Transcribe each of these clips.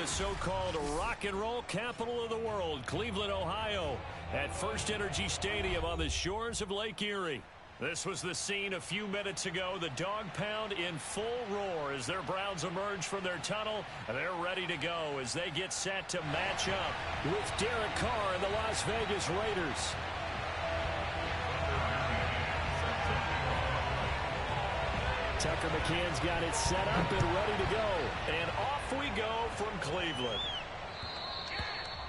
the so-called rock and roll capital of the world, Cleveland, Ohio, at First Energy Stadium on the shores of Lake Erie. This was the scene a few minutes ago. The dog pound in full roar as their Browns emerge from their tunnel. They're ready to go as they get set to match up with Derek Carr and the Las Vegas Raiders. Tucker McCann's got it set up and ready to go. And off we go from Cleveland.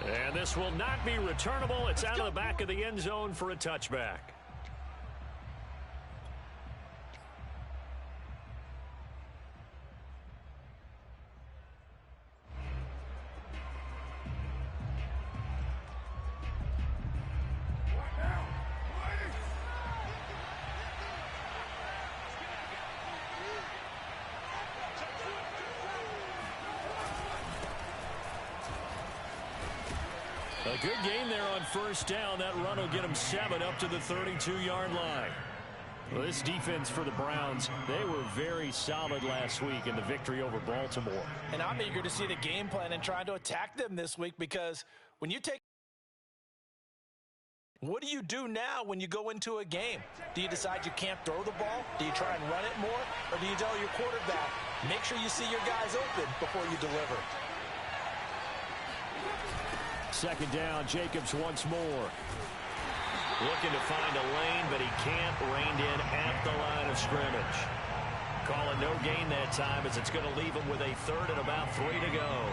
And this will not be returnable. It's out of the back of the end zone for a touchback. A good game there on first down. That run will get them 7 up to the 32-yard line. Well, this defense for the Browns, they were very solid last week in the victory over Baltimore. And I'm eager to see the game plan and trying to attack them this week, because when you take... What do you do now when you go into a game? Do you decide you can't throw the ball? Do you try and run it more? Or do you tell your quarterback, make sure you see your guys open before you deliver? Second down, Jacobs once more. Looking to find a lane, but he can't. Reined in at the line of scrimmage. Calling no gain that time as it's going to leave him with a third and about 3 to go.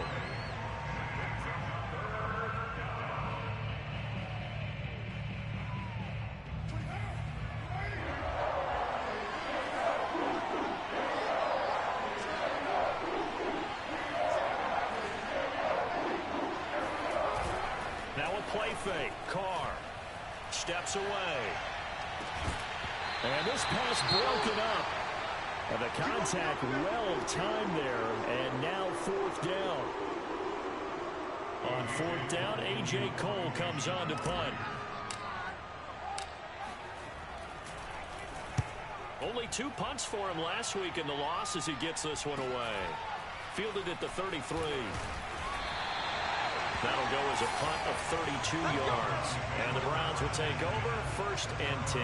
Play fake. Carr steps away. And this pass broken up. And the contact well timed there. And now 4th down. On 4th down, A.J. Cole comes on to punt. Only 2 punts for him last week in the loss as he gets this one away. Fielded at the 33. That'll go as a punt of 32 yards. And the Browns will take over 1st and 10.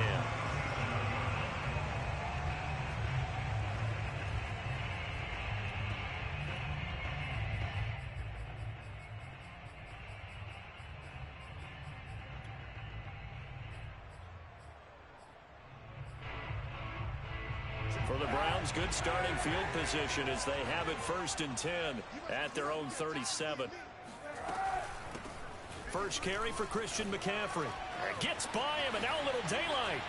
For the Browns, good starting field position as they have it 1st and 10 at their own 37. First carry for Christian McCaffrey. Gets by him, and now a little daylight.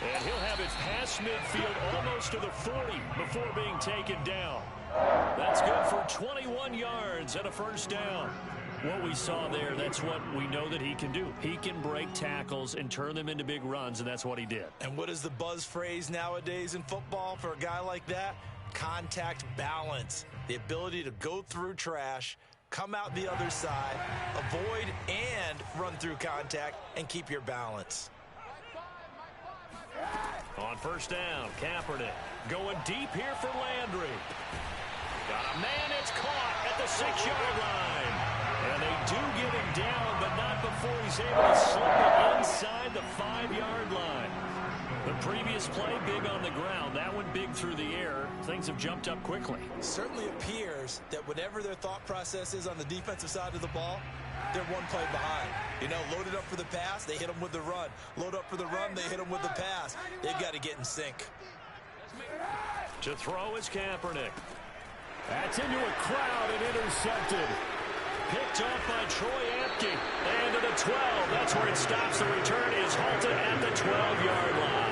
And he'll have it past midfield almost to the 40 before being taken down. That's good for 21 yards and a 1st down. What we saw there, that's what we know that he can do. He can break tackles and turn them into big runs, and that's what he did. And what is the buzz phrase nowadays in football for a guy like that? Contact balance. The ability to go through trash, come out the other side, avoid and run through contact, and keep your balance. On 1st down, Kaepernick going deep here for Landry. Got a man, it's caught at the 6-yard line. And they do get him down, but not before he's able to slip it inside the 5-yard line. The previous play, big on the ground. That one big through the air. Things have jumped up quickly. It certainly appears that whatever their thought process is on the defensive side of the ball, they're one play behind. You know, loaded up for the pass, they hit them with the run. Load up for the run, they hit them with the pass. They've got to get in sync. To throw is Kaepernick. That's into a crowd and intercepted. Picked off by Troy Apke. And to the 12. That's where it stops. The return is halted at the 12-yard line.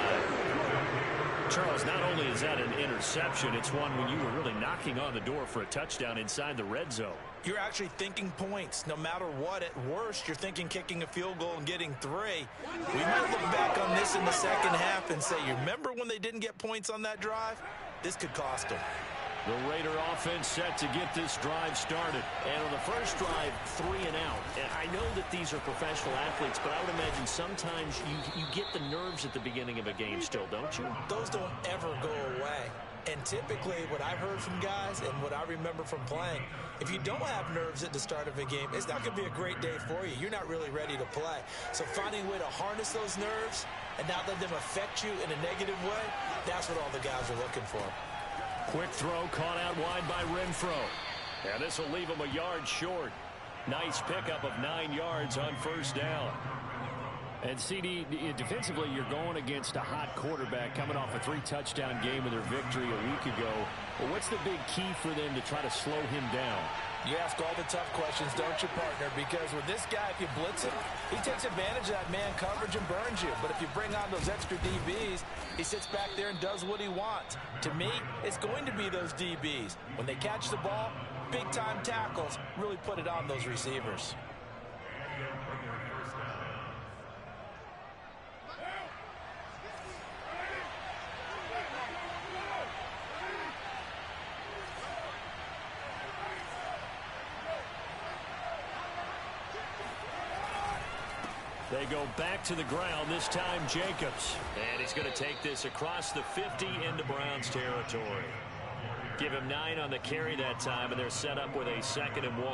Charles, not only is that an interception, it's one when you were really knocking on the door for a touchdown inside the red zone. You're actually thinking points. No matter what, at worst, you're thinking kicking a field goal and getting 3. We might look back on this in the second half and say, you remember when they didn't get points on that drive? This could cost them. The Raider offense set to get this drive started. And on the first drive, 3 and out. And I know that these are professional athletes, but I would imagine sometimes you get the nerves at the beginning of a game still, don't you? Those don't ever go away. And typically what I've heard from guys and what I remember from playing, if you don't have nerves at the start of a game, it's not going to be a great day for you. You're not really ready to play. So finding a way to harness those nerves and not let them affect you in a negative way, that's what all the guys are looking for. Quick throw caught out wide by Renfro. And this will leave him a yard short. Nice pickup of 9 yards on first down. And CD, defensively, you're going against a hot quarterback coming off a 3-touchdown game in their victory a week ago. Well, what's the big key for them to try to slow him down? You ask all the tough questions, don't you, partner? Because with this guy, if you blitz him, he takes advantage of that man coverage and burns you. But if you bring on those extra DBs, he sits back there and does what he wants. To me, it's going to be those DBs. When they catch the ball, big-time tackles really put it on those receivers. They go back to the ground, this time Jacobs. And he's going to take this across the 50 into Browns territory. Give him 9 on the carry that time, and they're set up with a 2nd and 1.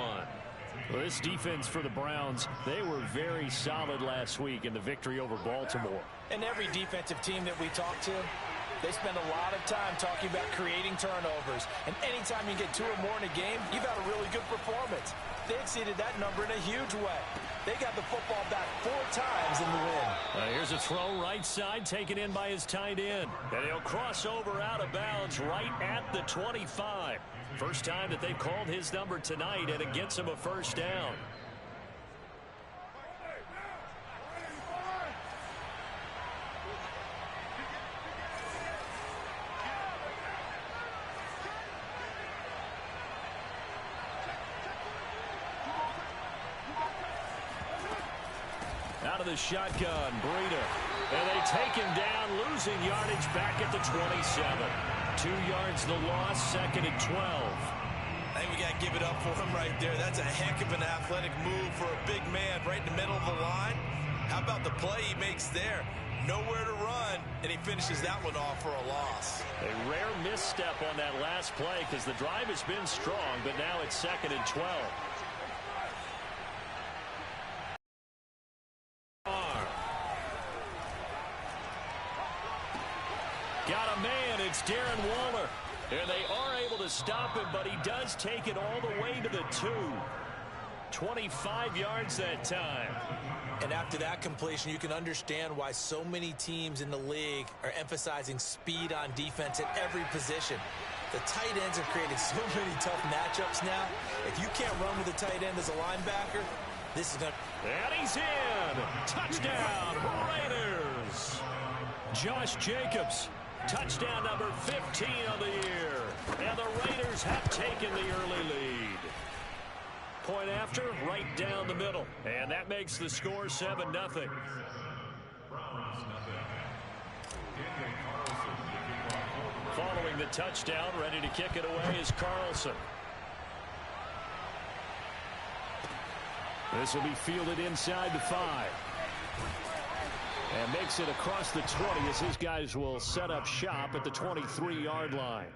Well, this defense for the Browns, they were very solid last week in the victory over Baltimore. And every defensive team that we talk to, they spend a lot of time talking about creating turnovers. And anytime you get 2 or more in a game, you've had a really good performance. They exceeded that number in a huge way. They got the football back 4 times in the win. Here's a throw right side, taken in by his tight end. And he'll cross over out of bounds right at the 25. First time that they've called his number tonight, and it gets him a first down. Out of the shotgun, Breida. And they take him down, losing yardage back at the 27. 2 yards the loss, 2nd and 12. I think we got to give it up for him right there. That's a heck of an athletic move for a big man right in the middle of the line. How about the play he makes there? Nowhere to run, and he finishes that one off for a loss. A rare misstep on that last play because the drive has been strong, but now it's 2nd and 12. Got a man, it's Darren Waller. And they are able to stop him, but he does take it all the way to the 2. 25 yards that time. And after that completion, you can understand why so many teams in the league are emphasizing speed on defense at every position. The tight ends have created so many tough matchups now. If you can't run with a tight end as a linebacker, this is going to... And he's in! Touchdown, Raiders! Josh Jacobs. Touchdown number 15 of the year. And the Raiders have taken the early lead. Point after, right down the middle. And that makes the score 7-0. Following the touchdown, ready to kick it away is Carlson. This will be fielded inside the 5. And makes it across the 20 as his guys will set up shop at the 23-yard line.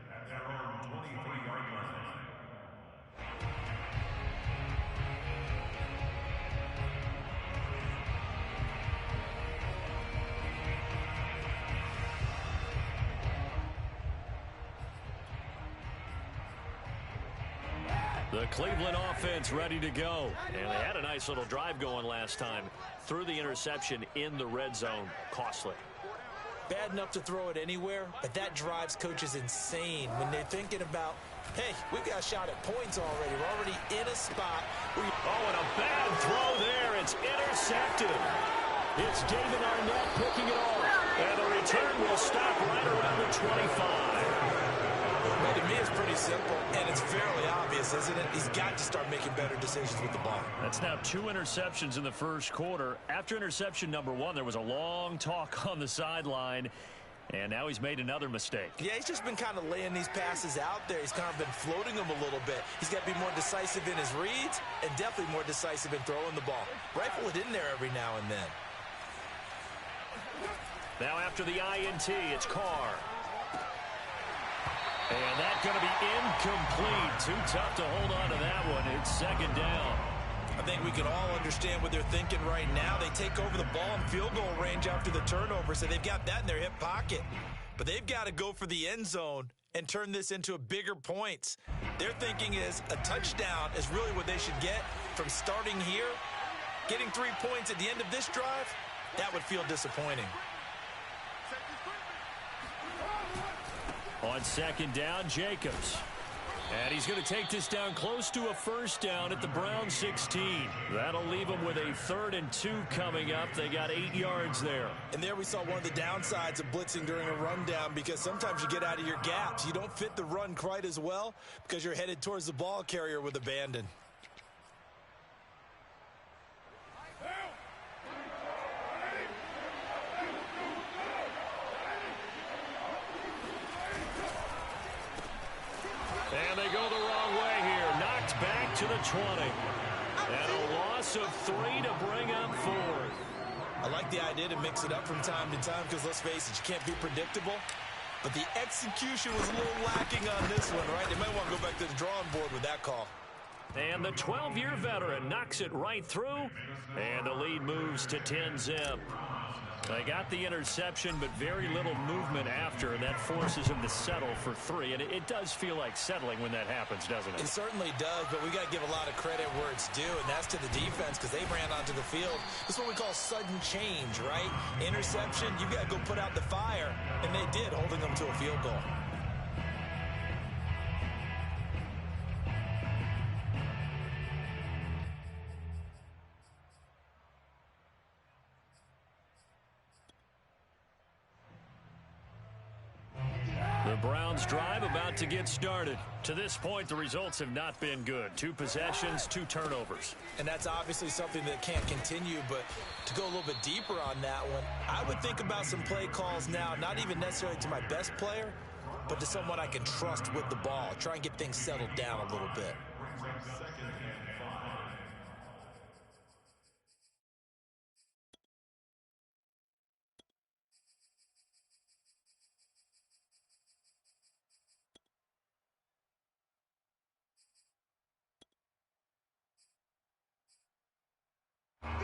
The Cleveland offense ready to go. And they had a nice little drive going last time. Threw the interception in the red zone. Costly. Bad enough to throw it anywhere, but that drives coaches insane when they're thinking about, hey, we've got a shot at points already. We're already in a spot. Oh, and a bad throw there. It's intercepted. It's David Arnett picking it off. And the return will stop right around the 25. Well, to me, it's pretty simple, and it's fairly obvious, isn't it? He's got to start making better decisions with the ball. That's now 2 interceptions in the first quarter. After interception number 1, there was a long talk on the sideline, and now he's made another mistake. Yeah, he's just been kind of laying these passes out there. He's kind of been floating them a little bit. He's got to be more decisive in his reads and definitely more decisive in throwing the ball. Rifle it in there every now and then. Now after the INT, it's Carr. And that's going to be incomplete. Too tough to hold on to that one. It's second down. I think we can all understand what they're thinking right now. They take over the ball in field goal range after the turnover, so they've got that in their hip pocket. But they've got to go for the end zone and turn this into a bigger points. Their thinking is a touchdown is really what they should get from starting here. Getting 3 points at the end of this drive, that would feel disappointing. On second down, Jacobs. And he's going to take this down close to a first down at the Browns 16. That'll leave them with a 3rd and 2 coming up. They got 8 yards there. And there we saw one of the downsides of blitzing during a rundown, because sometimes you get out of your gaps. You don't fit the run quite as well because you're headed towards the ball carrier with abandon. And they go the wrong way here. Knocked back to the 20. And a loss of 3 to bring up 4. I like the idea to mix it up from time to time because, let's face it, you can't be predictable. But the execution was a little lacking on this one, right? They might want to go back to the drawing board with that call. And the 12-year veteran knocks it right through. And the lead moves to 10-zip. They got the interception, but very little movement after, and that forces him to settle for 3. And it does feel like settling when that happens, doesn't it? It certainly does, but we got to give a lot of credit where it's due, and that's to the defense, because they ran onto the field. This is what we call sudden change, right? Interception, you got to go put out the fire, and they did, holding them to a field goal. The Browns drive about to get started. To this point, the results have not been good. 2 possessions, 2 turnovers. And that's obviously something that can't continue, but to go a little bit deeper on that one, I would think about some play calls now, not even necessarily to my best player, but to someone I can trust with the ball. Try and get things settled down a little bit.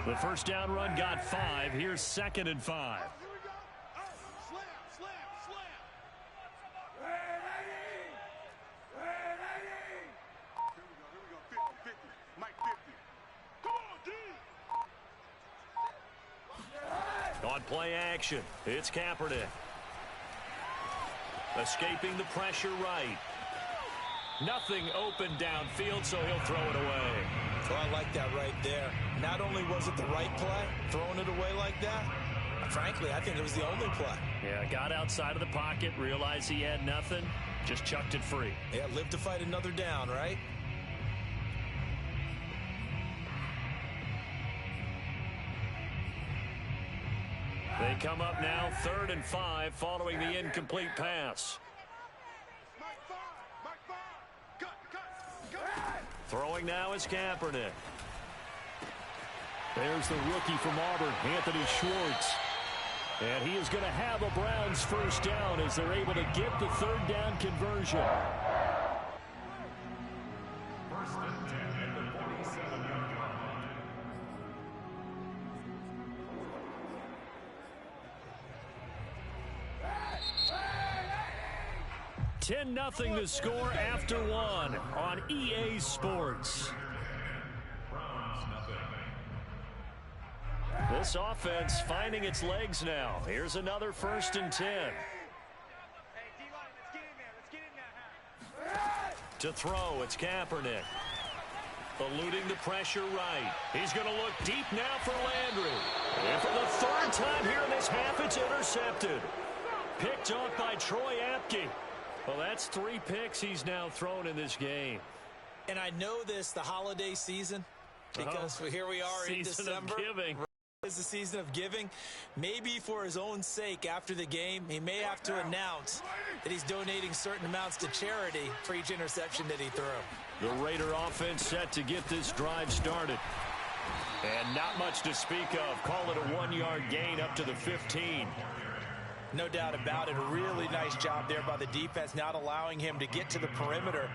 The first down run got 5. Here's 2nd and 5. On play action, it's Kaepernick. Escaping the pressure right. Nothing open downfield, so he'll throw it away. So I like that right there. Not only was it the right play, throwing it away like that, frankly, I think it was the only play. Yeah, got outside of the pocket, realized he had nothing, just chucked it free. Yeah, live to fight another down, right? They come up now 3rd and 5 following the incomplete pass. Throwing now is Kaepernick. There's the rookie from Auburn, Anthony Schwartz. And he is going to have a Browns first down as they're able to get the 3rd down conversion. First and 10 at the 47-yard line. 10-0 the score after 1 on EA Sports. This offense finding its legs now. Here's another 1st and 10. To throw, it's Kaepernick. Eluding the pressure right. He's going to look deep now for Landry. And for the 3rd time here in this half, it's intercepted. Picked off by Troy Apke. Well, that's 3 picks he's now thrown in this game. And I know this, the holiday season, because here we are in December. Season of giving. It's the season of giving. Maybe for his own sake after the game, he may have to announce that he's donating certain amounts to charity for each interception that he threw. The Raider offense set to get this drive started. And not much to speak of. Call it a 1-yard gain up to the 15. No doubt about it. A really nice job there by the defense, not allowing him to get to the perimeter.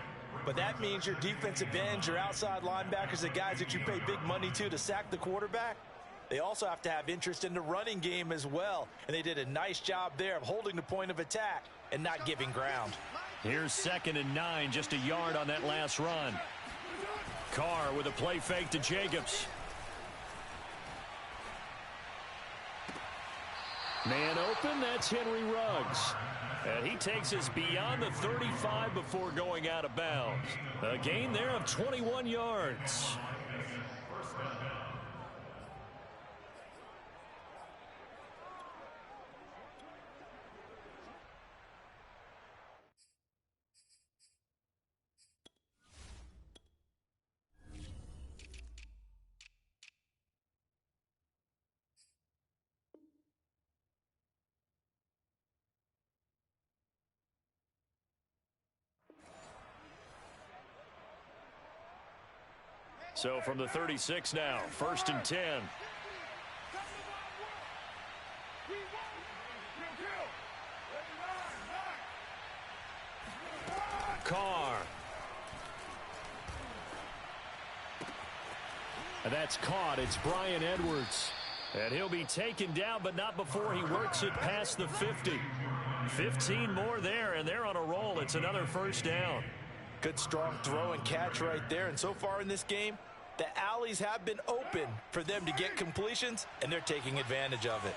But that means your defensive ends, your outside linebackers, the guys that you pay big money to sack the quarterback, they also have to have interest in the running game as well. And they did a nice job there of holding the point of attack and not giving ground. Here's 2nd and 9, just a yard on that last run. Carr with a play fake to Jacobs. Man open, that's Henry Ruggs. And he takes us beyond the 35 before going out of bounds. A gain there of 21 yards. So from the 36 now, 1st and 10. Carr. And that's caught. It's Bryan Edwards. And he'll be taken down, but not before he works it past the 50. 15 more there, and they're on a roll. It's another 1st down. Good strong throw and catch right there. And so far in this game, the alleys have been open for them to get completions, and they're taking advantage of it.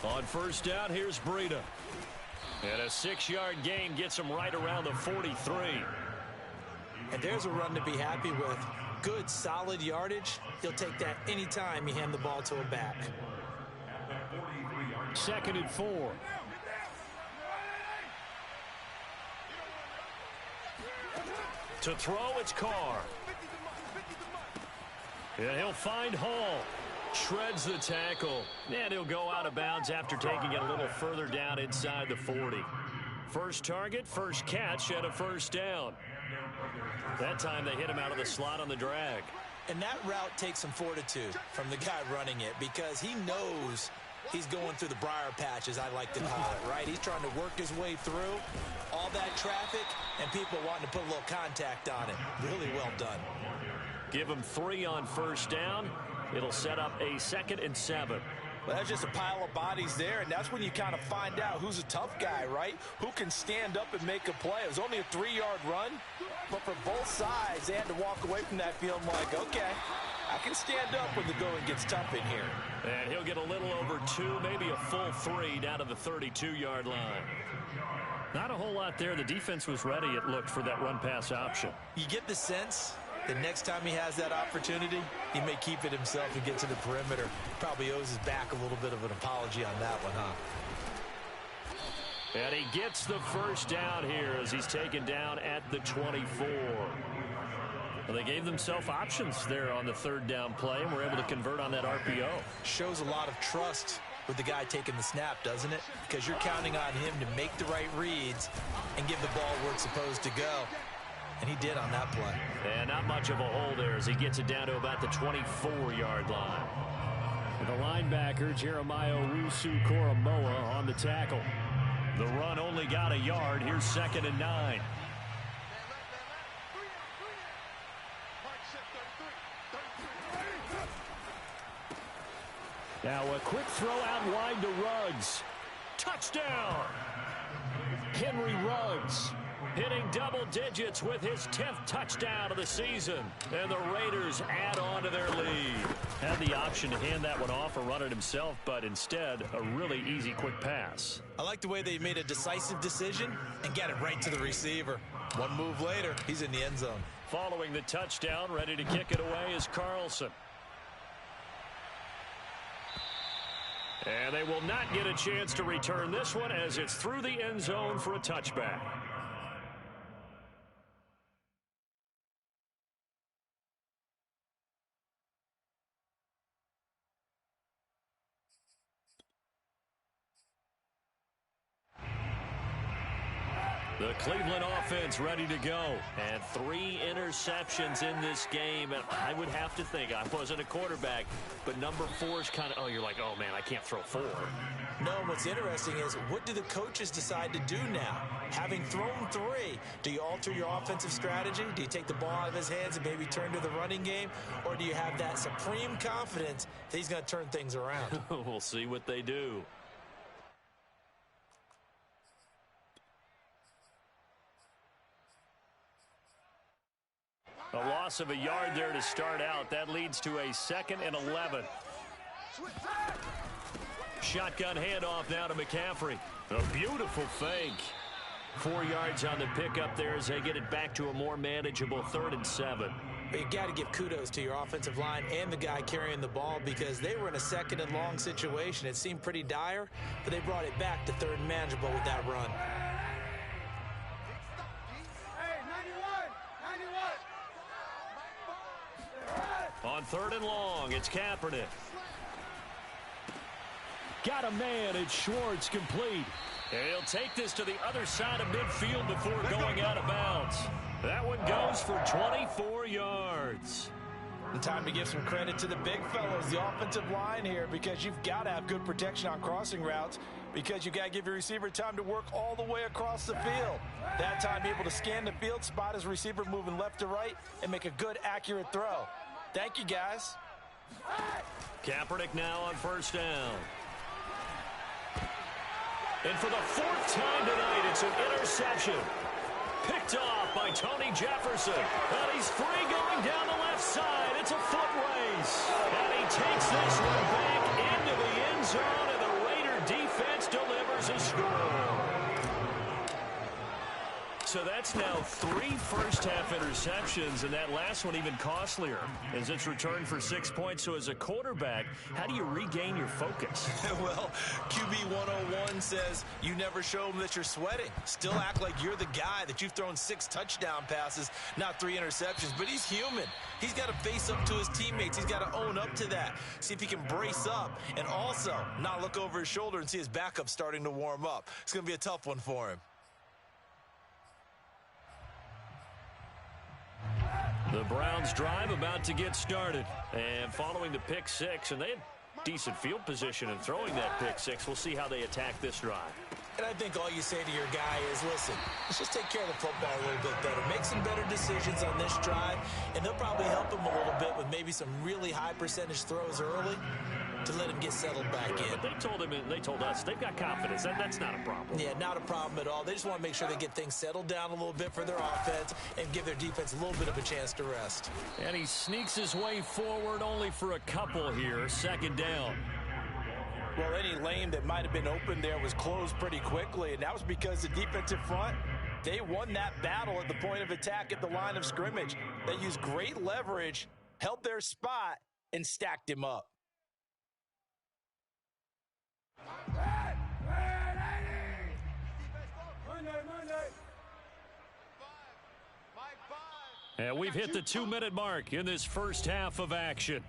On 1st down, here's Breida. And a 6-yard gain gets him right around the 43. And there's a run to be happy with. Good, solid yardage. He'll take that anytime you hand the ball to a back. 2nd and 4. To throw, it's Carr. And he'll find Hall. Shreds the tackle. And he'll go out of bounds after taking it a little further down inside the 40. First target, first catch, and a 1st down. That time they hit him out of the slot on the drag. And that route takes some fortitude from the guy running it, because he knows he's going through the briar patch, as I like to call it, right? He's trying to work his way through all that traffic and people wanting to put a little contact on it. Really well done. Give him 3 on 1st down. It'll set up a 2nd and 7. Well, that's just a pile of bodies there, and that's when you kind of find out who's a tough guy, right? Who can stand up and make a play. It was only a 3-yard run, but for both sides, they had to walk away from that feeling like, okay, I can stand up when the going gets tough in here. And he'll get a little over 2, maybe a full 3 down to the 32-yard line. Not a whole lot there. The defense was ready, it looked, for that run-pass option. You get the sense the next time he has that opportunity, he may keep it himself and get to the perimeter. Probably owes his back a little bit of an apology on that one, huh? And he gets the 1st down here as he's taken down at the 24. Well, they gave themselves options there on the 3rd down play, and were able to convert on that RPO. Shows a lot of trust with the guy taking the snap, doesn't it? Because you're counting on him to make the right reads and give the ball where it's supposed to go. And he did on that play. And not much of a hole there as he gets it down to about the 24-yard line. The linebacker, Jeremiah Owusu-Koramoah, on the tackle. The run only got a yard. Here's 2nd and 9. Now a quick throw out wide to Ruggs. Touchdown! Henry Ruggs hitting double digits with his 10th touchdown of the season. And the Raiders add on to their lead. Had the option to hand that one off or run it himself, but instead a really easy quick pass. I like the way they made a decisive decision and got it right to the receiver. One move later, he's in the end zone. Following the touchdown, ready to kick it away is Carlson. And they will not get a chance to return this one as it's through the end zone for a touchback. The Cleveland offense ready to go. And 3 interceptions in this game. And I would have to think, I wasn't a quarterback, but number 4 is kind of, you're like, oh, man, I can't throw 4. No, what's interesting is, what do the coaches decide to do now? Having thrown 3, do you alter your offensive strategy? Do you take the ball out of his hands and maybe turn to the running game? Or do you have that supreme confidence that he's going to turn things around? We'll see what they do. A loss of a yard there to start out. That leads to a 2nd and 11. Shotgun handoff now to McCaffrey. A beautiful fake. 4 yards on the pickup there as they get it back to a more manageable 3rd and 7. But you got to give kudos to your offensive line and the guy carrying the ball, because they were in a 2nd and long situation. It seemed pretty dire, but they brought it back to 3rd and manageable with that run. On 3rd and long, it's Kaepernick. Got a man, it's Schwartz, complete. And he'll take this to the other side of midfield before going out of bounds. That one goes for 24 yards. And time to give some credit to the big fellows, the offensive line here, because you've got to have good protection on crossing routes, because you got to give your receiver time to work all the way across the field. That time, be able to scan the field, spot his receiver moving left to right, and make a good, accurate throw. Thank you, guys. Kaepernick now on 1st down. And for the 4th time tonight, it's an interception. Picked off by Tony Jefferson. And he's free going down the left side. It's a foot race. And he takes this one back into the end zone, and the Raider defense delivers a score. So that's now 3 first-half interceptions, and that last one even costlier as it's returned for 6 points. So as a quarterback, how do you regain your focus? Well, QB 101 says you never show them that you're sweating. Still act like you're the guy, that you've thrown 6 touchdown passes, not 3 interceptions. But he's human. He's got to face up to his teammates. He's got to own up to that. See if he can brace up and also not look over his shoulder and see his backup starting to warm up. It's going to be a tough one for him. The Browns drive about to get started. And following the pick 6, and they had decent field position in throwing that pick 6. We'll see how they attack this drive. And I think all you say to your guy is, listen, let's just take care of the football a little bit better. Make some better decisions on this drive, and they'll probably help him a little bit with maybe some really high percentage throws early to let him get settled back in. But they told us they've got confidence. That's not a problem. Yeah, not a problem at all. They just want to make sure they get things settled down a little bit for their offense and give their defense a little bit of a chance to rest. And he sneaks his way forward only for a couple here. 2nd down. Well, any lane that might have been open there was closed pretty quickly, and that was because the defensive front, they won that battle at the point of attack at the line of scrimmage. They used great leverage, held their spot, and stacked him up. And we've hit the 2-minute mark in this first half of action.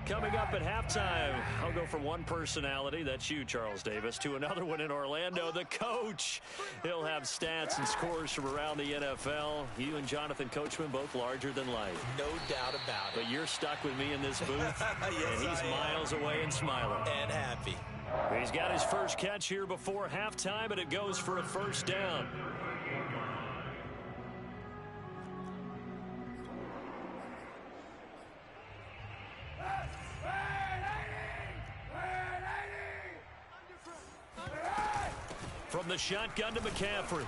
Coming up at halftime, I'll go from one personality, that's you, Charles Davis, to another one in Orlando, the coach. He'll have stats and scores from around the NFL. You and Jonathan Coachman, both larger than life. No doubt about it. But you're stuck with me in this booth, yes, and he's miles away and smiling. And happy. He's got his first catch here before halftime, and it goes for a 1st down. From the shotgun to McCaffrey.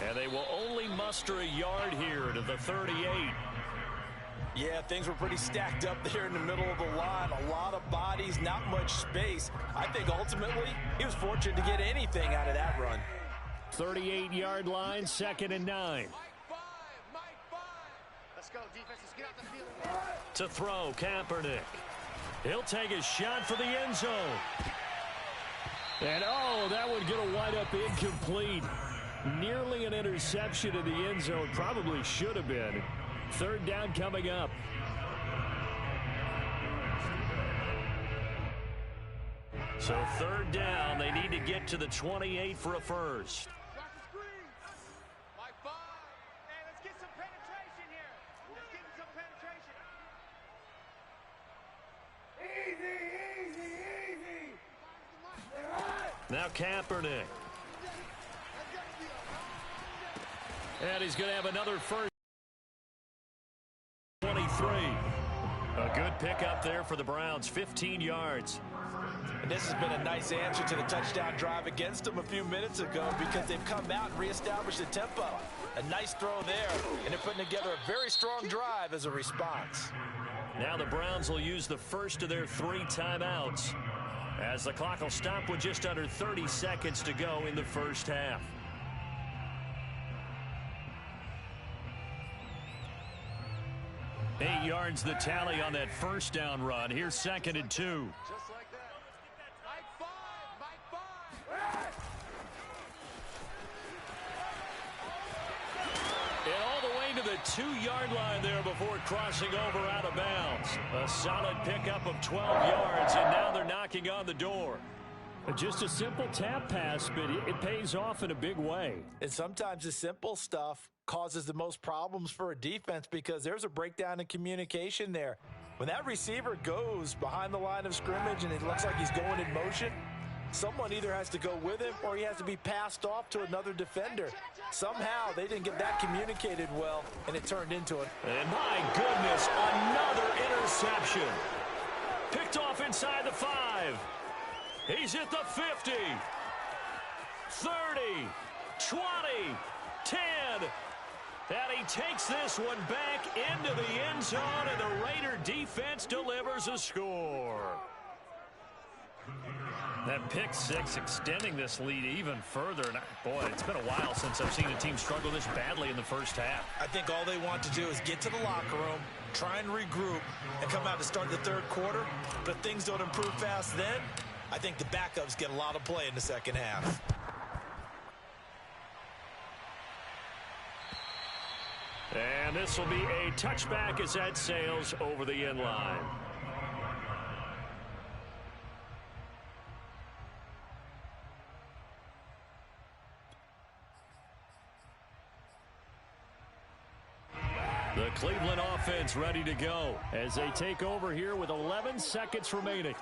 And they will only muster a yard here to the 38. Yeah, things were pretty stacked up there in the middle of the line. A lot of bodies, not much space. I think ultimately he was fortunate to get anything out of that run. 38-yard line, 2nd and 9. Let's go, defense. Let's get out the field. To throw, Kaepernick. He'll take a shot for the end zone. And, oh, that one going to wind up incomplete. Nearly an interception in the end zone. Probably should have been. Third down coming up. So third down, they need to get to the 28 for a first. Now Kaepernick. And he's going to have another first. 23. A good pickup there for the Browns, 15 yards. And this has been a nice answer to the touchdown drive against them a few minutes ago because they've come out and reestablished the tempo. A nice throw there, and they're putting together a very strong drive as a response. Now the Browns will use the first of their 3 timeouts as the clock will stop with just under 30 seconds to go in the first half. Eight yards the tally on that first down run. Here's 2nd and 2. Just like that. Mike 5. And all the way to the 2-yard line there before crossing over out of bounds. A solid pickup of 12 yards, and now they're knocking on the door. Just a simple tap pass, but it pays off in a big way. And sometimes the simple stuff causes the most problems for a defense because there's a breakdown in communication there. When that receiver goes behind the line of scrimmage and it looks like he's going in motion, someone either has to go with him or he has to be passed off to another defender. Somehow they didn't get that communicated well, and it turned into it. And my goodness, another interception. Picked off inside the 5. He's at the 50, 30, 20, 10. And he takes this one back into the end zone, and the Raider defense delivers a score. That pick 6 extending this lead even further. And boy, it's been a while since I've seen a team struggle this badly in the first half. I think all they want to do is get to the locker room, try and regroup, and come out to start the third quarter. But if things don't improve fast then, I think the backups get a lot of play in the second half. And this will be a touchback as that sails over the end line. The Cleveland offense ready to go as they take over here with 11 seconds remaining.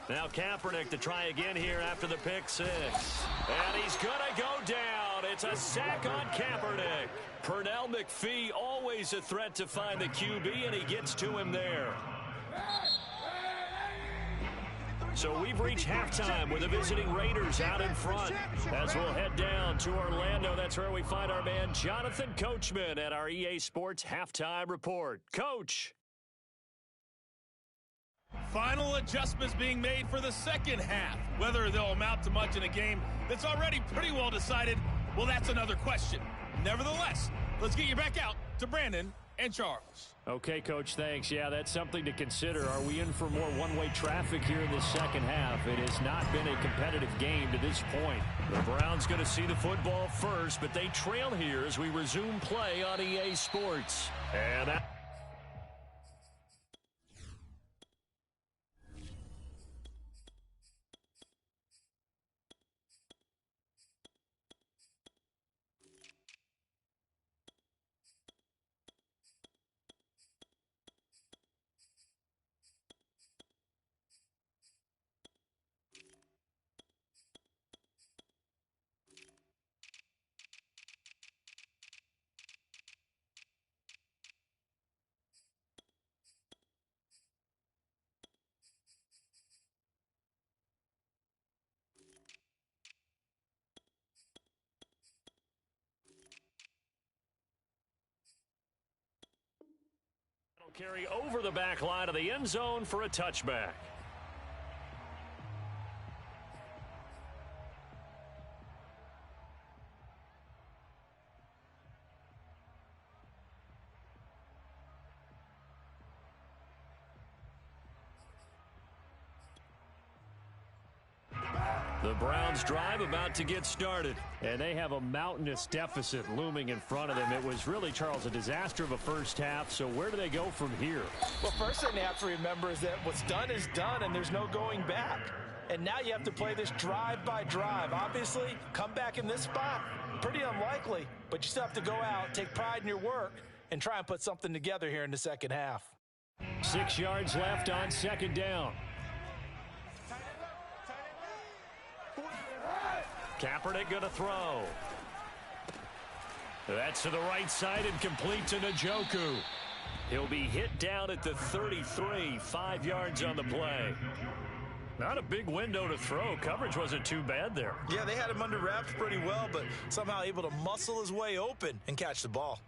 Now Kaepernick to try again here after the pick 6. And he's going to go down. It's a sack on Kaepernick. Pernell McPhee always a threat to find the QB, and he gets to him there. So we've reached halftime with the visiting Raiders out in front. As we'll head down to Orlando, that's where we find our man Jonathan Coachman at our EA Sports Halftime Report. Coach. Final adjustments being made for the second half. Whether they'll amount to much in a game that's already pretty well decided, well, that's another question. Nevertheless, let's get you back out to Brandon and Charles. Okay, Coach, thanks. Yeah, that's something to consider. Are we in for more one-way traffic here in the second half? It has not been a competitive game to this point. The Browns going to see the football first, but they trail here as we resume play on EA Sports. And that carry over the back line of the end zone for a touchback. The Browns drive about to get started. And they have a mountainous deficit looming in front of them. It was really, Charles, a disaster of a first half. So where do they go from here? Well, first thing they have to remember is that what's done is done, and there's no going back. And now you have to play this drive by drive. Obviously, come back in this spot, pretty unlikely. But you still have to go out, take pride in your work, and try and put something together here in the second half. 6 yards left on second down. Kaepernick going to throw. That's to the right side and complete to Njoku. He'll be hit down at the 33, 5 yards on the play. Not a big window to throw. Coverage wasn't too bad there. Yeah, they had him under wraps pretty well, but somehow able to muscle his way open and catch the ball.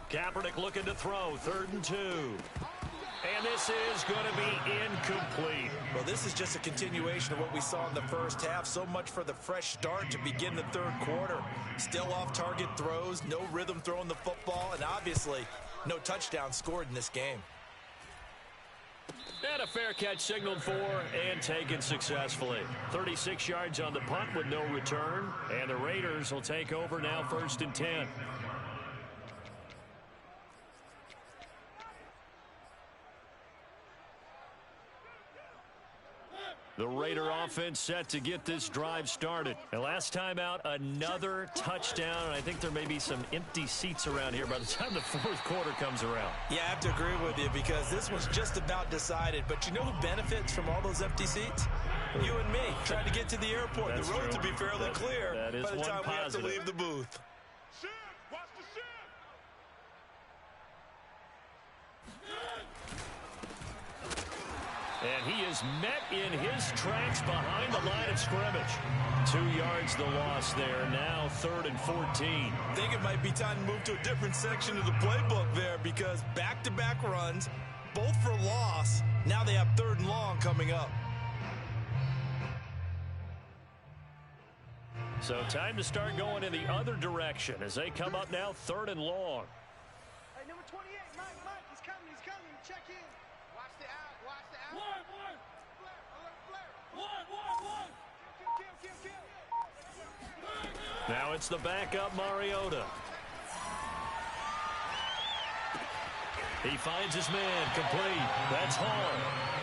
Kaepernick looking to throw, 3rd and 2. And this is going to be incomplete. Well, this is just a continuation of what we saw in the first half. So much for the fresh start to begin the third quarter. Still off-target throws, no rhythm throwing the football, and obviously no touchdown scored in this game. And a fair catch signaled for and taken successfully. 36 yards on the punt with no return. And the Raiders will take over now, 1st and 10. The Raider offense set to get this drive started. And last time out, another touchdown. And I think there may be some empty seats around here by the time the fourth quarter comes around. Yeah, I have to agree with you because this was just about decided. But you know who benefits from all those empty seats? You and me, trying to get to the airport. That's the road true. to be fairly clear that is by the one time we have to positive. leave the booth. And he is met in his tracks behind the line of scrimmage. 2 yards the loss there. Now 3rd and 14. I think it might be time to move to a different section of the playbook there because back-to-back runs, both for loss. Now they have 3rd and long coming up. So time to start going in the other direction as they come up now 3rd and long. Hey, number 28, Mike, he's coming, check in. Watch the out, watch the out. One. Flare, alert, flare. One. Kill. Now it's the backup Mariota. He finds his man, complete. That's Hall.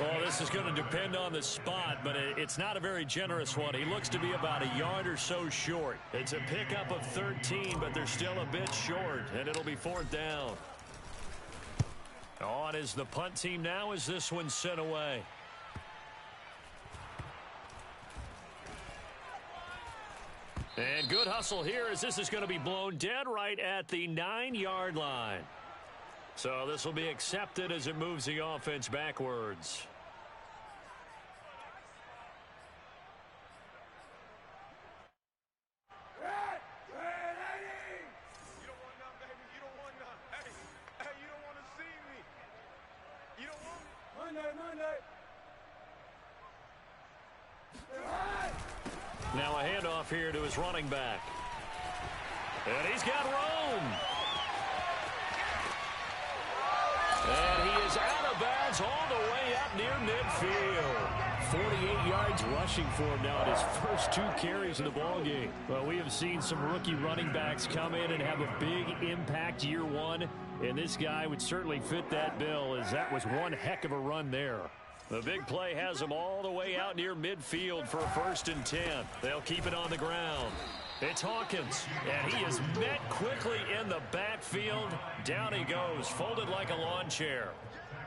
Well, this is going to depend on the spot, but it's not a very generous one. He looks to be about a yard or so short. It's a pickup of 13, but they're still a bit short, and it'll be 4th down. On is the punt team now as this one's sent away. And good hustle here as this is going to be blown dead right at the 9-yard line. So this will be accepted as it moves the offense backwards. Now a handoff here to his running back. And he's got room. And he is out of bounds all the way up near midfield. 48 yards rushing for him now in his first 2 carries in the ballgame. Well, we have seen some rookie running backs come in and have a big impact year one. And this guy would certainly fit that bill as that was one heck of a run there. The big play has him all the way out near midfield for a 1st and 10. They'll keep it on the ground. It's Hawkins, and he is met quickly in the backfield. Down he goes, folded like a lawn chair.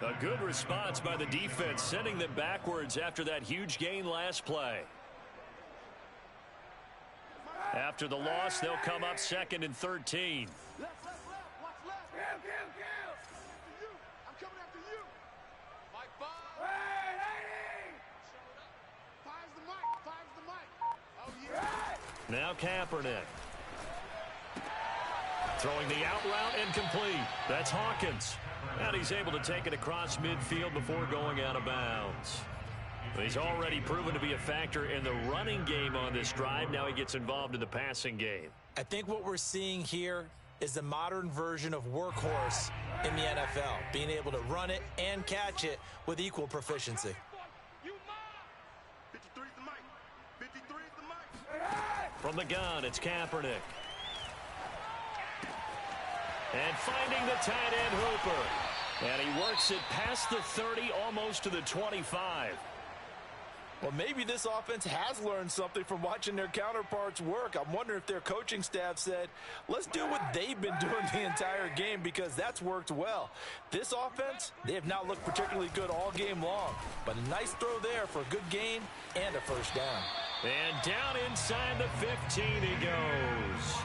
A good response by the defense, sending them backwards after that huge gain last play. After the loss, they'll come up 2nd and 13. Watch left. Kill. I'm coming after you. Mike, five. Fires the mic. Oh, yeah. Now Kaepernick. Throwing the out route and complete. That's Hawkins. And he's able to take it across midfield before going out of bounds. He's already proven to be a factor in the running game on this drive. Now he gets involved in the passing game. I think what we're seeing here is the modern version of workhorse in the NFL, being able to run it and catch it with equal proficiency. 53's the mic. 53's the mic. From the gun, it's Kaepernick. And finding the tight end Hooper. And he works it past the 30, almost to the 25. Well, maybe this offense has learned something from watching their counterparts work. I'm wondering if their coaching staff said, let's do what they've been doing the entire game, because that's worked well. This offense, they have not looked particularly good all game long. But a nice throw there for a good gain and a first down. And down inside the 15 he goes.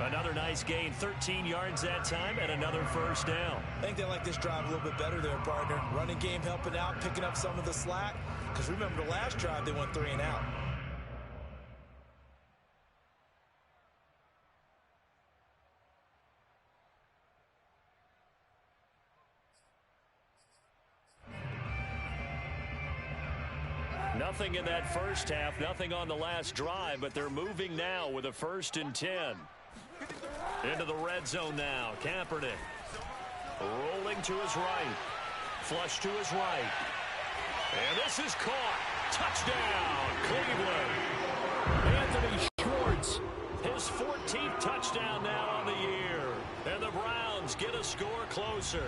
Another nice gain, 13 yards that time, and another first down. I think they like this drive a little bit better there, partner. Running game helping out, picking up some of the slack. Because remember, the last drive, they went 3 and out. Nothing in that first half, nothing on the last drive, but they're moving now with a 1st and 10. Into the red zone now. Kaepernick rolling to his right. Flush to his right. And this is caught. Touchdown, Cleveland. Anthony Schwartz, his 14th touchdown now on the year. And the Browns get a score closer.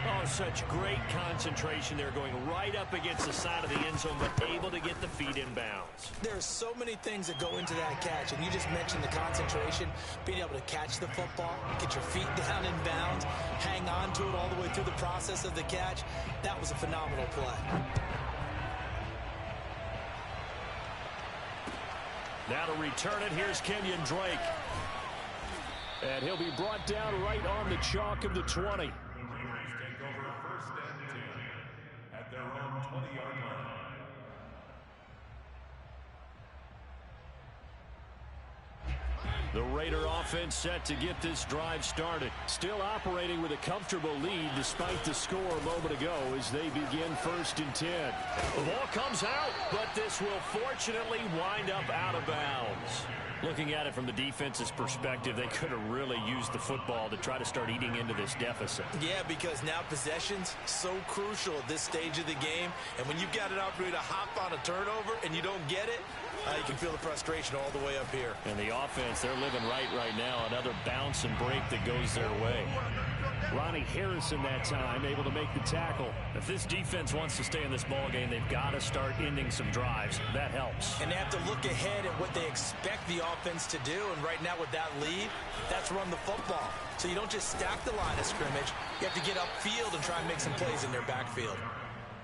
Oh, such great concentration there, going right up against the side of the end zone, but able to get the feet in bounds. There's so many things that go into that catch, and you just mentioned the concentration, being able to catch the football, get your feet down in bounds, hang on to it all the way through the process of the catch. That was a phenomenal play. Now to return it, here's Kenyon Drake. And he'll be brought down right on the chalk of the 20. At their own 20-yard line. The Raider offense set to get this drive started. Still operating with a comfortable lead despite the score a moment ago as they begin 1st and 10. The ball comes out, but this will fortunately wind up out of bounds. Looking at it from the defense's perspective, they could have really used the football to try to start eating into this deficit. Yeah, because now possession's so crucial at this stage of the game. And when you've got an opportunity to hop on a turnover and you don't get it, you can feel the frustration all the way up here. And the offense, they're living right now. Another bounce and break that goes their way. Ronnie Harrison that time able to make the tackle. If this defense wants to stay in this ball game, they've got to start ending some drives. That helps. And they have to look ahead at what they expect the offense to do. And right now with that lead, that's run the football. So you don't just stack the line of scrimmage. You have to get upfield and try and make some plays in their backfield.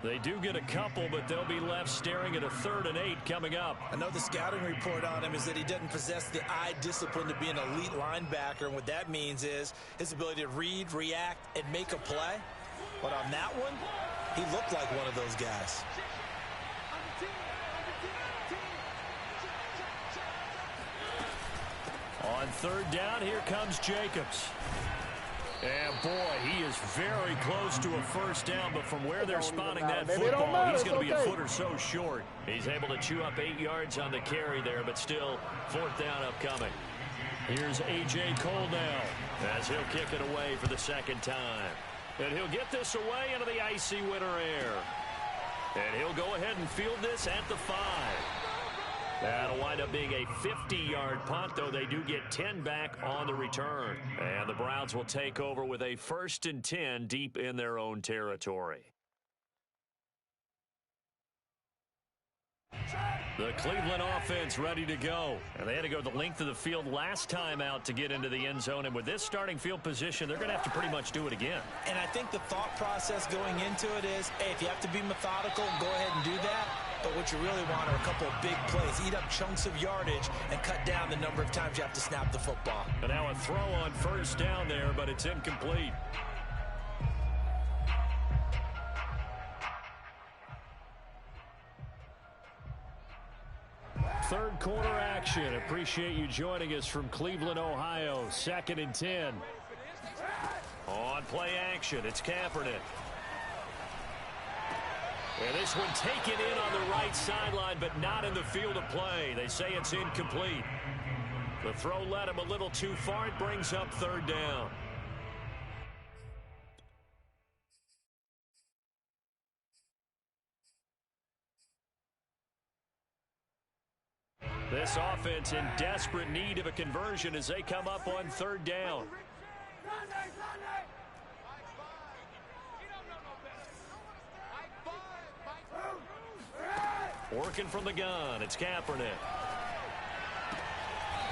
They do get a couple, but they'll be left staring at a 3rd and 8 coming up. I know the scouting report on him is that he doesn't possess the eye discipline to be an elite linebacker. And what that means is his ability to read, react, and make a play. But on that one, he looked like one of those guys. On 3rd down, here comes Jacobs. And, boy, he is very close to a first down, but from where they're spotting that football, he's going to be a foot or so short. He's able to chew up 8 yards on the carry there, but still 4th down upcoming. Here's A.J. Cole now as he'll kick it away for the 2nd time. And he'll get this away into the icy winter air. And he'll go ahead and field this at the 5. That'll wind up being a 50-yard punt, though they do get 10 back on the return. And the Browns will take over with a 1st and 10 deep in their own territory. The Cleveland offense ready to go. And they had to go the length of the field last time out to get into the end zone. And with this starting field position, they're going to have to pretty much do it again. And I think the thought process going into it is, hey, if you have to be methodical, go ahead and do that. But what you really want are a couple of big plays. Eat up chunks of yardage and cut down the number of times you have to snap the football. And now a throw on 1st down there, but it's incomplete. Third quarter action. Appreciate you joining us from Cleveland, Ohio. 2nd and 10. On play action, it's Kaepernick. And this one taken in on the right sideline, but not in the field of play. They say it's incomplete. The throw led him a little too far. It brings up third down. This offense in desperate need of a conversion as they come up on third down. Working from the gun, it's Kaepernick.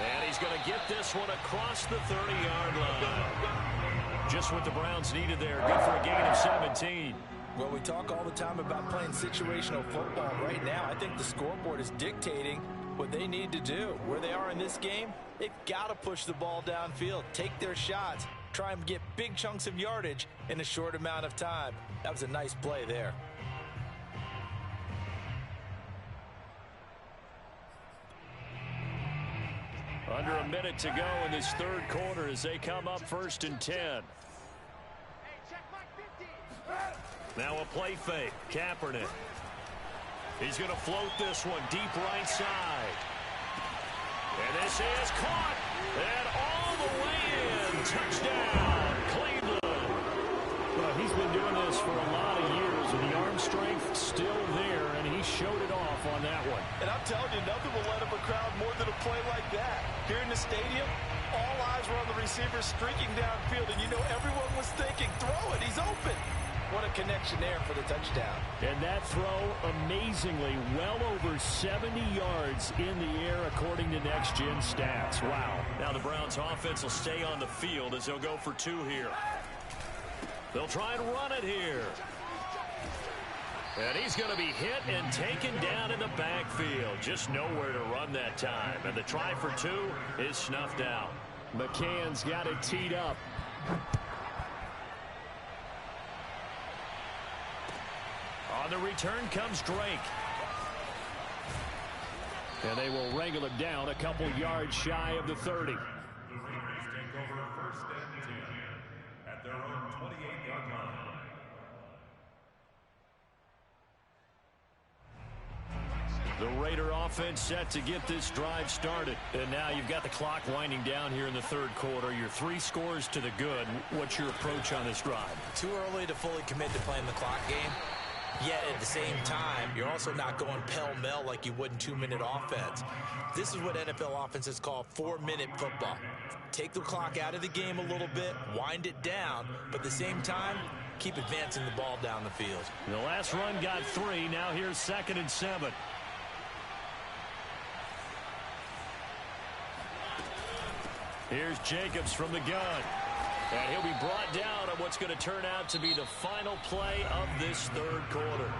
And he's going to get this one across the 30-yard line. Just what the Browns needed there. Good for a gain of 17. Well, we talk all the time about playing situational football. Right now, I think the scoreboard is dictating what they need to do. Where they are in this game, they've got to push the ball downfield, take their shots, try and get big chunks of yardage in a short amount of time. That was a nice play there. Under a minute to go in this third quarter as they come up 1st and 10. Now a play fake. Kaepernick. He's going to float this one deep right side. And this is caught. And all the way in. Touchdown, Cleveland. Well, he's been doing this for a lot of years, and the arm strength still there, and he showed it off on that one. And I'm telling you, nothing will let up a crowd more than a play like that. Here in the stadium, all eyes were on the receiver streaking downfield, and you know everyone was thinking, throw it, he's open. What a connection there for the touchdown. And that throw, amazingly, well over 70 yards in the air according to Next Gen Stats. Wow. Now the Browns offense will stay on the field as they'll go for 2 here. They'll try and run it here. And he's going to be hit and taken down in the backfield. Just nowhere to run that time. And the try for 2 is snuffed out. McCann's got it teed up. On the return comes Drake. And they will wrangle him down a couple yards shy of the 30. The Raiders take over 1st and 10 at their own 28-yard line. The Raider offense set to get this drive started. And now you've got the clock winding down here in the third quarter. Your 3 scores to the good. What's your approach on this drive? Too early to fully commit to playing the clock game. Yet at the same time, you're also not going pell-mell like you would in 2-minute offense. This is what NFL offenses call 4-minute football. Take the clock out of the game a little bit, wind it down, but at the same time, keep advancing the ball down the field. The last run got 3. Now here's 2nd and 7. Here's Jacobs from the gun. And he'll be brought down on what's going to turn out to be the final play of this third quarter.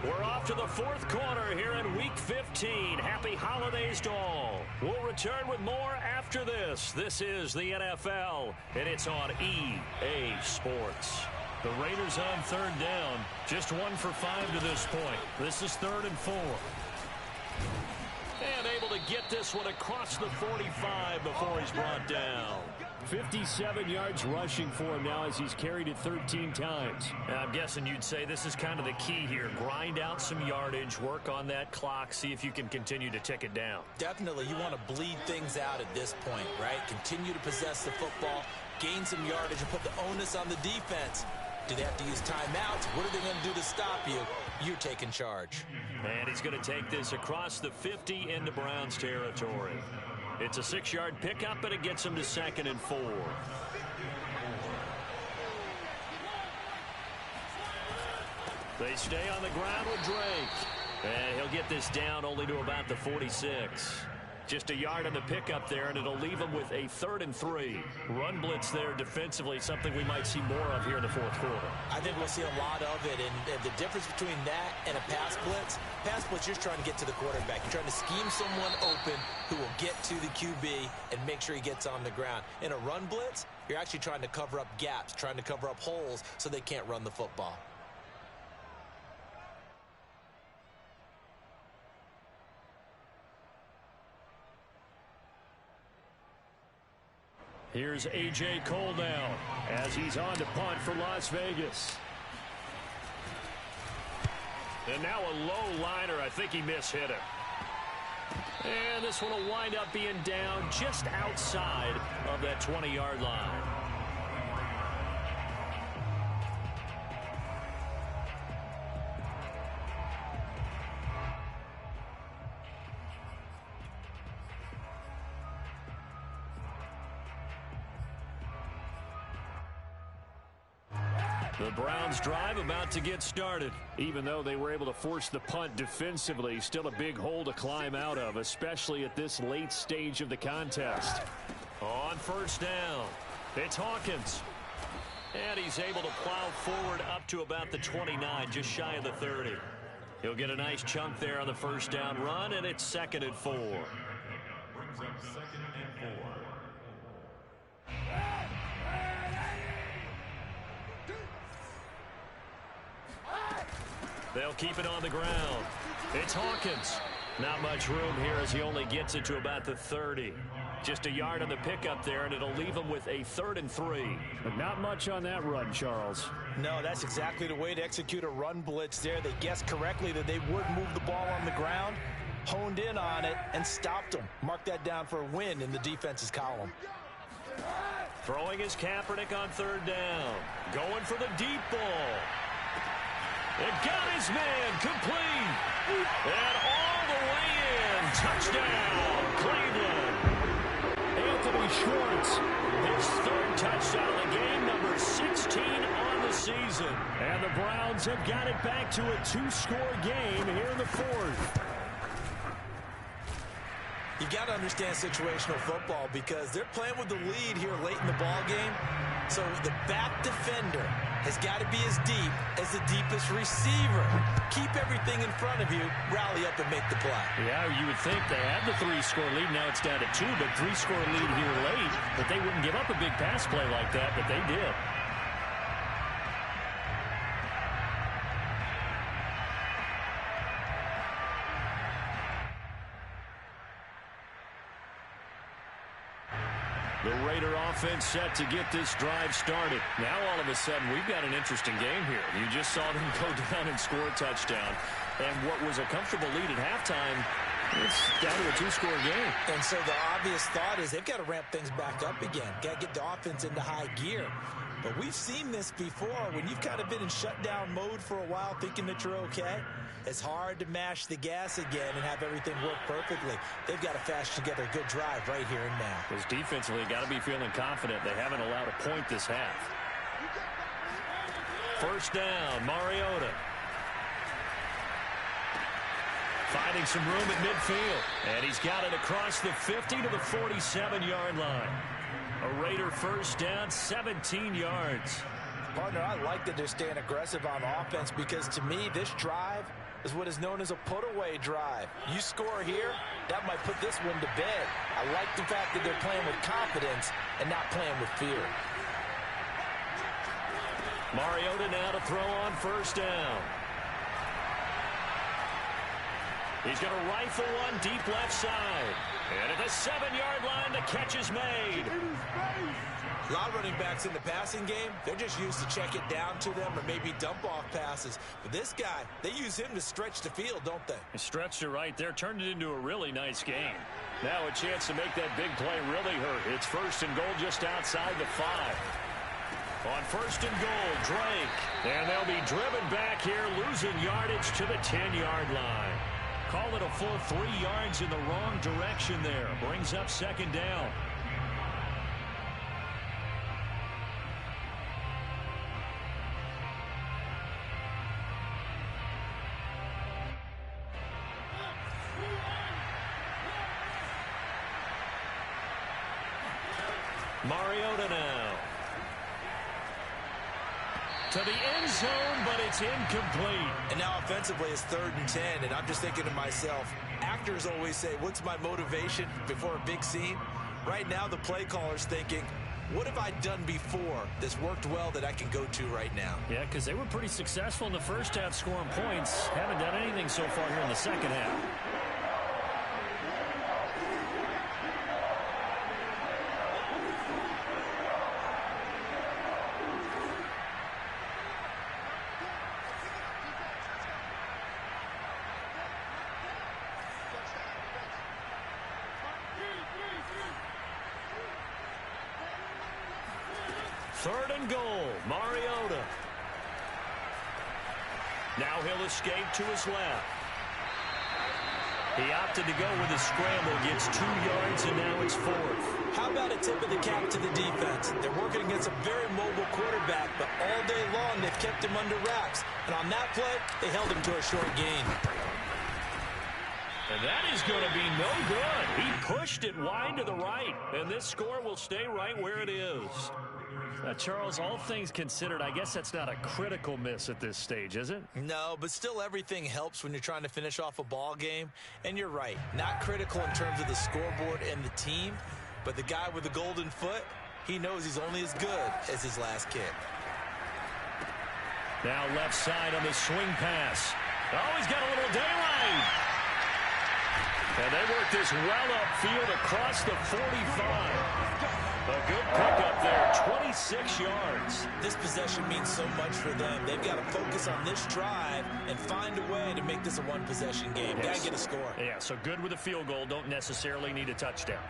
We're off to the 4th quarter here in Week 15. Happy holidays to all. We'll return with more after this. This is the NFL, and it's on EA Sports. The Raiders on 3rd down. Just 1 for 5 to this point. This is 3rd and 4. And able to get this one across the 45 before he's brought down. 57 yards rushing for him now as he's carried it 13 times. Now, I'm guessing you'd say this is kind of the key here. Grind out some yardage, work on that clock, see if you can continue to tick it down. Definitely, you want to bleed things out at this point, right? Continue to possess the football, gain some yardage, and put the onus on the defense. Do they have to use timeouts? What are they going to do to stop you? You're taking charge. And he's going to take this across the 50 into Browns territory. It's a 6-yard pickup, and it gets him to 2nd and 4. They stay on the ground with Drake. And he'll get this down only to about the 46. Just a yard on the pickup there, and it'll leave him with a 3rd and 3. Run blitz there defensively, something we might see more of here in the 4th quarter. I think we'll see a lot of it, and the difference between that and a pass blitz, you're trying to get to the quarterback. You're trying to scheme someone open who will get to the QB and make sure he gets on the ground. In a run blitz, you're actually trying to cover up gaps, trying to cover up holes so they can't run the football. Here's A.J. Cole now as he's on to punt for Las Vegas. And now a low liner. I think he mishit it. And this one will wind up being down just outside of that 20-yard line. The Browns drive about to get started. Even though they were able to force the punt defensively, still a big hole to climb out of, especially at this late stage of the contest. On first down, it's Hawkins. And he's able to plow forward up to about the 29, just shy of the 30. He'll get a nice chunk there on the first down run, and it's 2nd and 4. Brings up 2nd and 4. They'll keep it on the ground. It's Hawkins. Not much room here as he only gets it to about the 30. Just a yard on the pickup there, and it'll leave him with a 3rd and 3. But not much on that run, Charles. No, that's exactly the way to execute a run blitz there. They guessed correctly that they would move the ball on the ground, honed in on it, and stopped them. Mark that down for a win in the defense's column. Throwing his Kaepernick on 3rd down. Going for the deep ball. It got his man complete. And all the way in. Touchdown, Cleveland. Anthony Schwartz, his 3rd touchdown of the game, number 16 on the season. And the Browns have got it back to a 2-score game here in the 4th. You got to understand situational football because they're playing with the lead here late in the ball game. So the back defender has got to be as deep as the deepest receiver. Keep everything in front of you, rally up and make the play. Yeah, you would think they had the 3-score lead. Now it's down to 2, but 3-score lead here late. But they wouldn't give up a big pass play like that, but they did. The Raider offense set to get this drive started. Now all of a sudden we've got an interesting game here. You just saw them go down and score a touchdown. And what was a comfortable lead at halftime, it's down to a 2-score game. And so the obvious thought is they've got to ramp things back up again. Got to get the offense into high gear. But we've seen this before. When you've kind of been in shutdown mode for a while thinking that you're okay, it's hard to mash the gas again and have everything work perfectly. They've got to fashion together a good drive right here and now. Because defensively, got to be feeling confident. They haven't allowed a point this half. First down, Mariota. Finding some room at midfield. And he's got it across the 50 to the 47-yard line. A Raider first down, 17 yards. Partner, I like that they're staying aggressive on offense because to me, this drive is what is known as a put-away drive. You score here, that might put this one to bed. I like the fact that they're playing with confidence and not playing with fear. Mariota now to throw on first down. He's going to rifle one deep left side. And at the 7-yard line, the catch is made. A lot of running backs in the passing game, they're just used to check it down to them or maybe dump off passes. But this guy, they use him to stretch the field, don't they? He stretched it right there, turned it into a really nice game. Now a chance to make that big play really hurt. It's 1st and goal just outside the 5. On 1st and goal, Drake. And they'll be driven back here, losing yardage to the 10-yard line. Call it a full 3 yards in the wrong direction there. Brings up 2nd down. Mariota now. To the end zone, but it's incomplete. And now offensively it's 3rd and 10, and I'm just thinking to myself, actors always say, what's my motivation before a big scene? Right now the play caller's thinking, what have I done before that's worked well that I can go to right now? Yeah, because they were pretty successful in the first half scoring points. Haven't done anything so far here in the second half. 3rd and goal, Mariota. Now he'll escape to his left. He opted to go with a scramble, gets 2 yards, and now it's 4th. How about a tip of the cap to the defense? They're working against a very mobile quarterback, but all day long they've kept him under wraps. And on that play, they held him to a short gain. And that is going to be no good. He pushed it wide to the right, and this score will stay right where it is. Charles, all things considered, I guess that's not a critical miss at this stage, is it? No, but still everything helps when you're trying to finish off a ball game. And you're right, not critical in terms of the scoreboard and the team, but the guy with the golden foot, he knows he's only as good as his last kick. Now left side on the swing pass. Oh, he's got a little daylight. And they work this well upfield across the 45. A good pickup there, 26 yards. This possession means so much for them. They've got to focus on this drive and find a way to make this a one-possession game. Yes. Got to get a score. Yeah, so good with a field goal. Don't necessarily need a touchdown.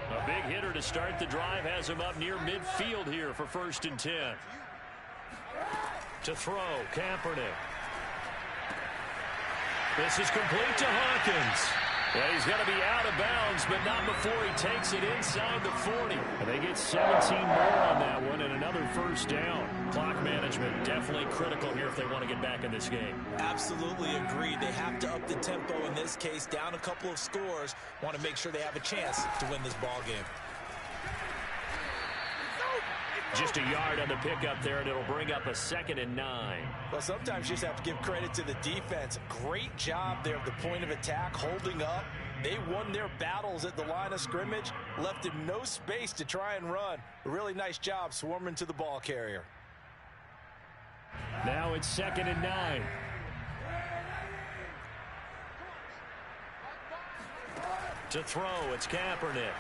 A big hitter to start the drive has him up near midfield here for 1st and 10. To throw, Kaepernick. This is complete to Hawkins. Yeah, he's got to be out of bounds, but not before he takes it inside the 40. And they get 17 more on that one and another 1st down. Clock management definitely critical here if they want to get back in this game. Absolutely agreed. They have to up the tempo in this case, down a couple of scores. Want to make sure they have a chance to win this ball game. Just a yard on the pickup there, and it'll bring up a 2nd and 9. Well, sometimes you just have to give credit to the defense. Great job there at the point of attack, holding up. They won their battles at the line of scrimmage, left him no space to try and run. A really nice job swarming to the ball carrier. Now it's 2nd and 9. To throw, it's Kaepernick.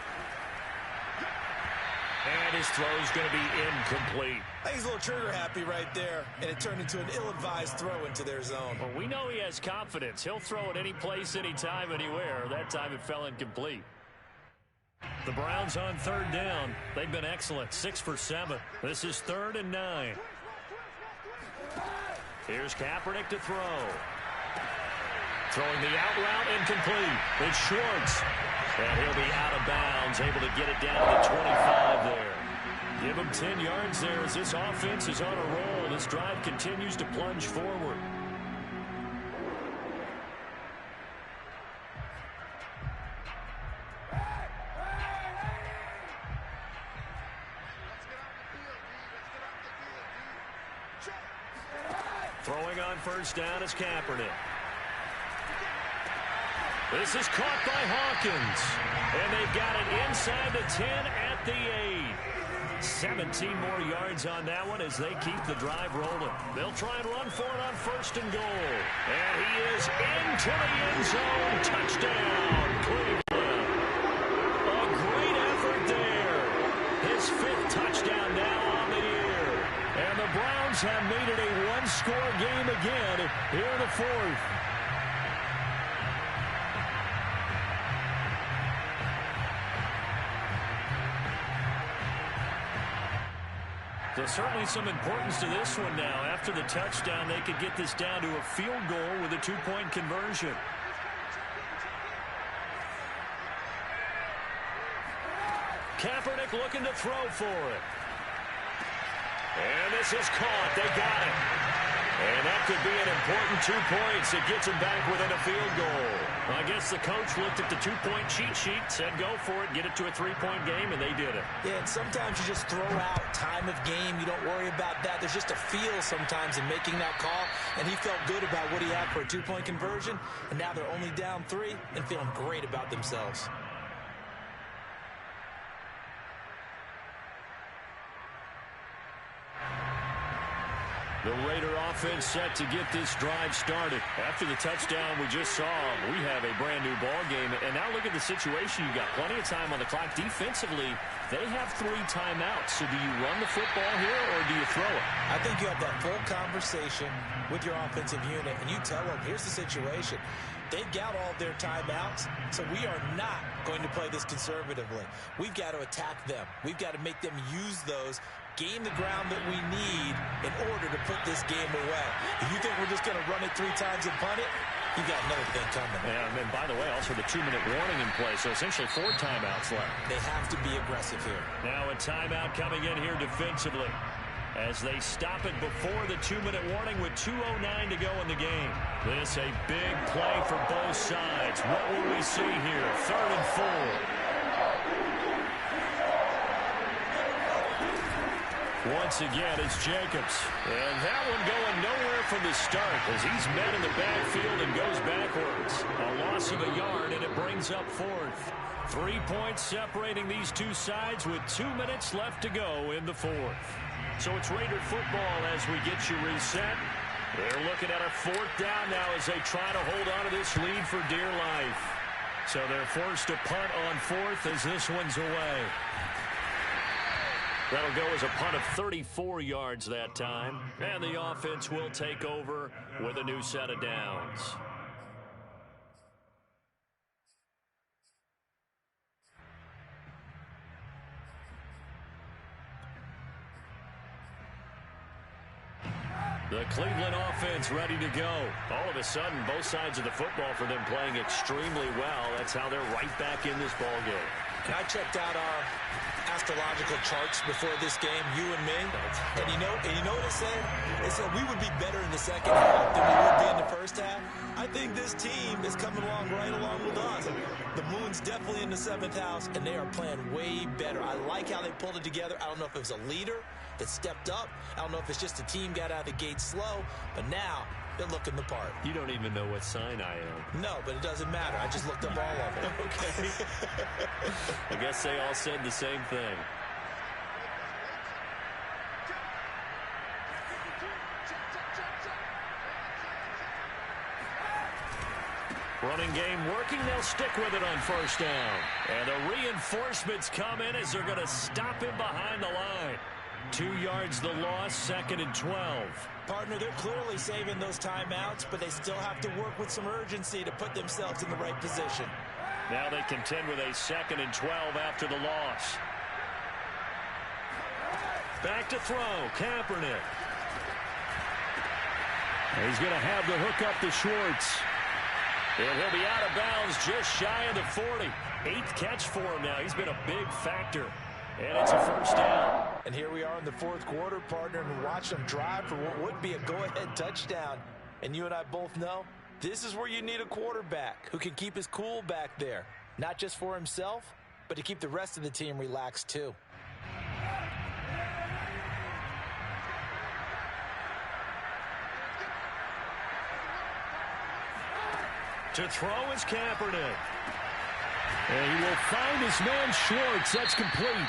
And his throw is going to be incomplete. I think he's a little trigger happy right there, and it turned into an ill-advised throw into their zone. Well, we know he has confidence. He'll throw it any place, anytime, anywhere. That time it fell incomplete. The Browns on 3rd down. They've been excellent, 6 for 7. This is 3rd and 9. Here's Kaepernick to throw. Throwing the out route, incomplete. It's Schwartz. And he'll be out of bounds, able to get it down to the 25 there. Give him 10 yards there as this offense is on a roll. This drive continues to plunge forward. Throwing on 1st down is Kaepernick. This is caught by Hawkins. And they've got it inside the 10 at the 8. 17 more yards on that one as they keep the drive rolling. They'll try and run for it on 1st and goal. And he is into the end zone. Touchdown, Cleveland. A great effort there. His 5th touchdown now on the year. And the Browns have made it a one-score game again here in the 4th. So certainly some importance to this one now. After the touchdown, they could get this down to a field goal with a 2-point conversion. Kaepernick looking to throw for it. And this is caught. They got it. And that could be an important 2 points. It gets them back within a field goal. I guess the coach looked at the 2-point cheat sheet, said go for it, get it to a 3-point game, and they did it. Yeah, and sometimes you just throw out time of game. You don't worry about that. There's just a feel sometimes in making that call, and he felt good about what he had for a 2-point conversion, and now they're only down 3 and feeling great about themselves. The Raider offense set to get this drive started. After the touchdown we just saw, we have a brand new ball game. And now look look at the situation, you got plenty of time on the clock. Defensively, they have 3 timeouts. So do you run the football here or do you throw it? I think you have that full conversation with your offensive unit, and you tell them, here's the situation. They've got all their timeouts, so we are not going to play this conservatively. We've got to attack them. We've got to make them use those, gain the ground that we need in order to put this game away. If you think we're just going to run it 3 times and punt it, you got another thing coming. And by the way, also the 2-minute warning in play, so essentially 4 timeouts left. They have to be aggressive here. Now a timeout coming in here defensively as they stop it before the 2-minute warning with 2:09 to go in the game. This a big play for both sides. What will we see here? 3rd and 4. Once again, it's Jacobs. And that one going nowhere from the start as he's met in the backfield and goes backwards. A loss of a yard, and it brings up 4th. 3 points separating these two sides with 2 minutes left to go in the 4th. So it's Raider football as we get you reset. They're looking at a 4th down now as they try to hold on to this lead for dear life. So they're forced to punt on 4th as this one's away. That'll go as a punt of 34 yards that time. And the offense will take over with a new set of downs. The Cleveland offense ready to go. All of a sudden, both sides of the football for them playing extremely well. That's how they're right back in this ball game. And I checked out our astrological charts before this game, you and me. And you know what it said? It said we would be better in the second half than we would be in the first half. I think this team is coming along right along with us. The moon's definitely in the 7th house, and they are playing way better. I like how they pulled it together. I don't know if it was a leader that stepped up. I don't know if it's just the team got out of the gate slow, but now they're looking the part. You don't even know what sign I am. No, but it doesn't matter. I just looked up all of it. Okay. I guess they all said the same thing. Running game working. They'll stick with it on 1st down. And the reinforcements come in as they're going to stop him behind the line. 2 yards the loss, 2nd and 12. Partner, they're clearly saving those timeouts, but they still have to work with some urgency to put themselves in the right position. Now they contend with a 2nd and 12 after the loss. Back to throw, Kaepernick. He's going to have the hook up to Schwartz. And he'll be out of bounds just shy of the 40. 8th catch for him now. He's been a big factor. And it's a 1st down. And here we are in the 4th quarter, partner, and watch them drive for what would be a go-ahead touchdown. And you and I both know this is where you need a quarterback who can keep his cool back there. Not just for himself, but to keep the rest of the team relaxed too. To throw is Kaepernick. And he will find his man Schwartz. That's complete.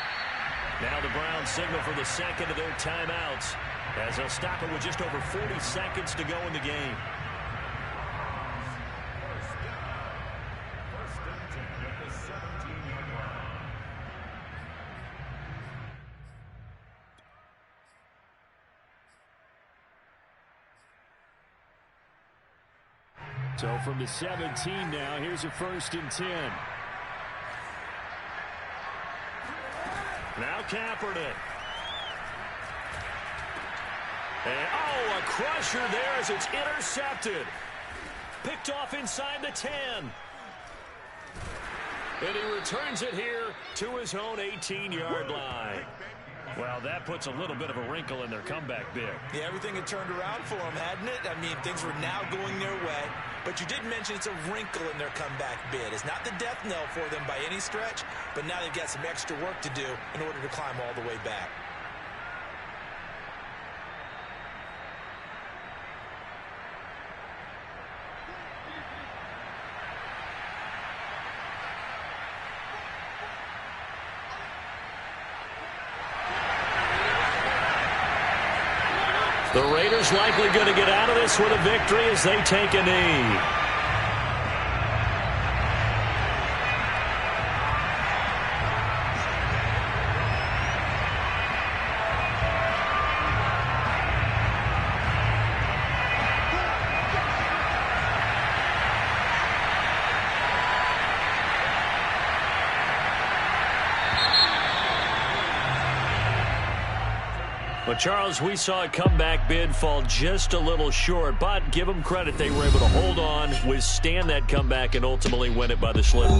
Now the Browns signal for the 2nd of their timeouts as they'll stop it with just over 40 seconds to go in the game. First and 10 at the 17-yard line. So from the 17 now, here's a 1st and 10. Now Kaepernick. And, a crusher there as it's intercepted. Picked off inside the 10. And he returns it here to his own 18-yard line. Well, that puts a little bit of a wrinkle in their comeback bid. Yeah, everything had turned around for them, hadn't it? I mean, things were now going their way. But you did mention it's a wrinkle in their comeback bid. It's not the death knell for them by any stretch, but now they've got some extra work to do in order to climb all the way back. The Raiders likely going to get out of this with a victory as they take a knee. Well, Charles, we saw a comeback bid fall just a little short, but give them credit. They were able to hold on, withstand that comeback, and ultimately win it by the slim margin.